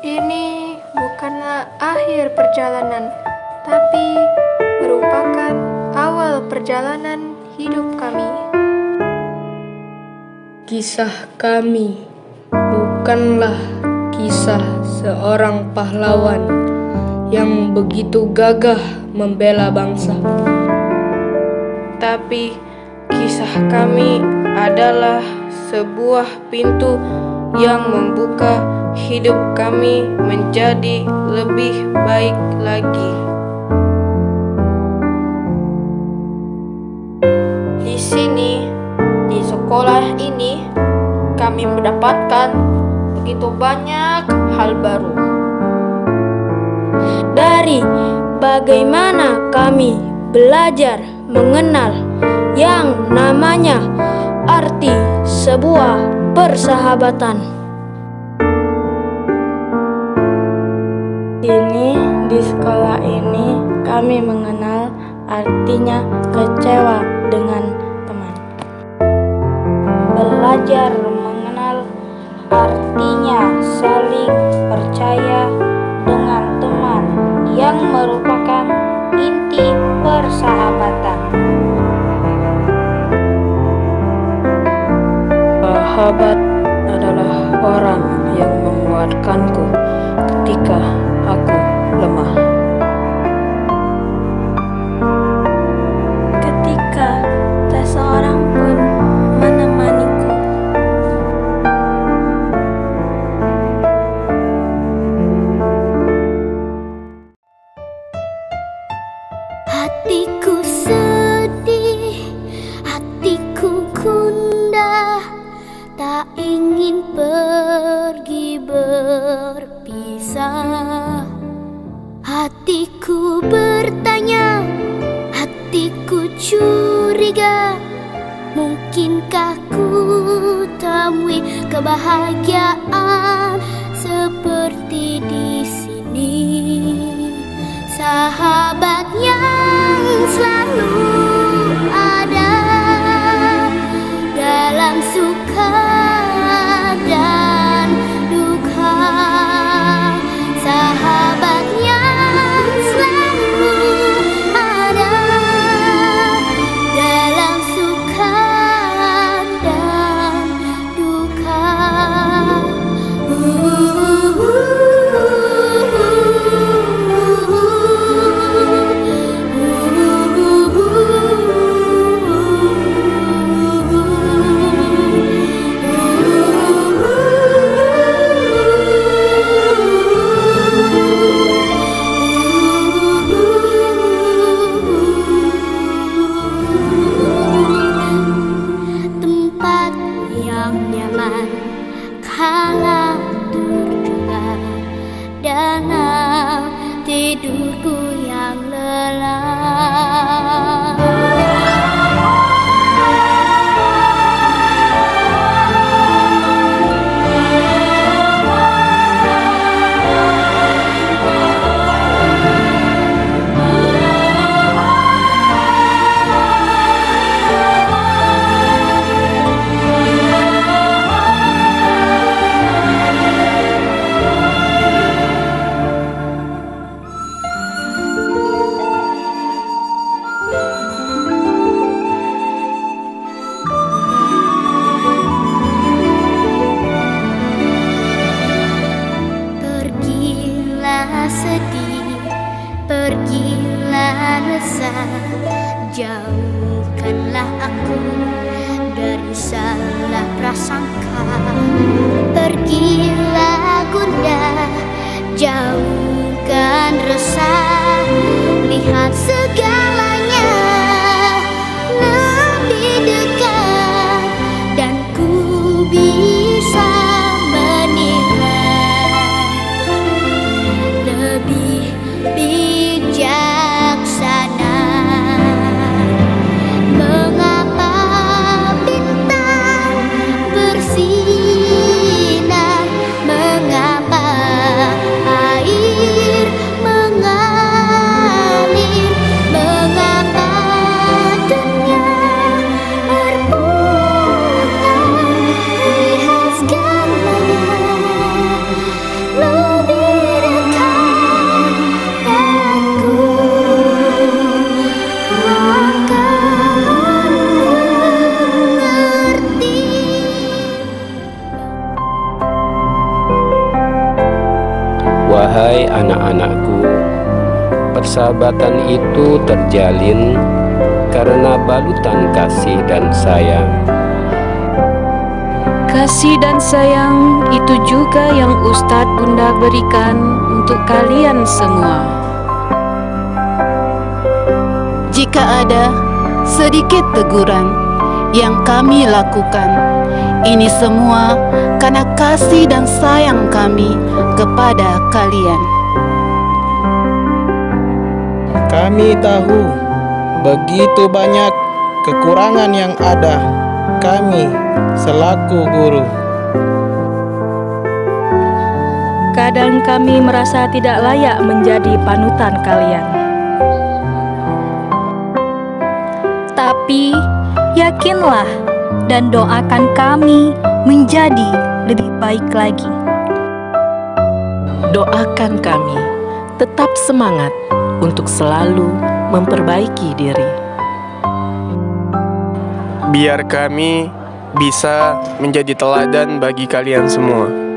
Ini bukanlah akhir perjalanan, tapi merupakan awal perjalanan hidup kami. Kisah kami bukanlah kisah seorang pahlawan yang begitu gagah membela bangsa. Tapi kisah kami adalah sebuah pintu yang membuka hidup kami menjadi lebih baik lagi. Di sini, di sekolah ini, kami mendapatkan begitu banyak hal baru. Dari bagaimana kami belajar mengenal yang namanya arti sebuah persahabatan. Di sekolah ini kami mengenal artinya kecewa dengan teman. Belajar mengenal artinya saling percaya dengan teman yang merupakan inti persahabatan. Sahabat adalah orang yang menguatkanku ketika aku lemah. Ketika tak seorang pun menemaniku. Hatiku sedih, hatiku gundah, tak ingin pergi berpisah. Hatiku bertanya, hatiku curiga, mungkinkah ku temui kebahagiaan seperti di sini? Sahabat yang selalu ada dalam suka dan duka. Sahabat yang selalu ada dalam suka dan duka. Tempat yang nyaman kala terjual, dana tidurku yang lelah. Pergilah sedih, pergilah resah, jauhkanlah aku dari salah prasangka. Pergilah gundah, jauhkan resah, lihat segalanya lebih dekat, dan ku bisa lebih bijaksana. Mengapa bintang bersinar, mengapa air mengalir, persahabatan itu terjalin karena balutan kasih dan sayang. Kasih dan sayang itu juga yang Ustadz Bunda berikan untuk kalian semua. Jika ada sedikit teguran yang kami lakukan, ini semua karena kasih dan sayang kami kepada kalian. Kami tahu begitu banyak kekurangan yang ada kami selaku guru. Kadang kami merasa tidak layak menjadi panutan kalian. Tapi yakinlah dan doakan kami menjadi lebih baik lagi. Doakan kami tetap semangat untuk selalu memperbaiki diri. Biar kami bisa menjadi teladan bagi kalian semua.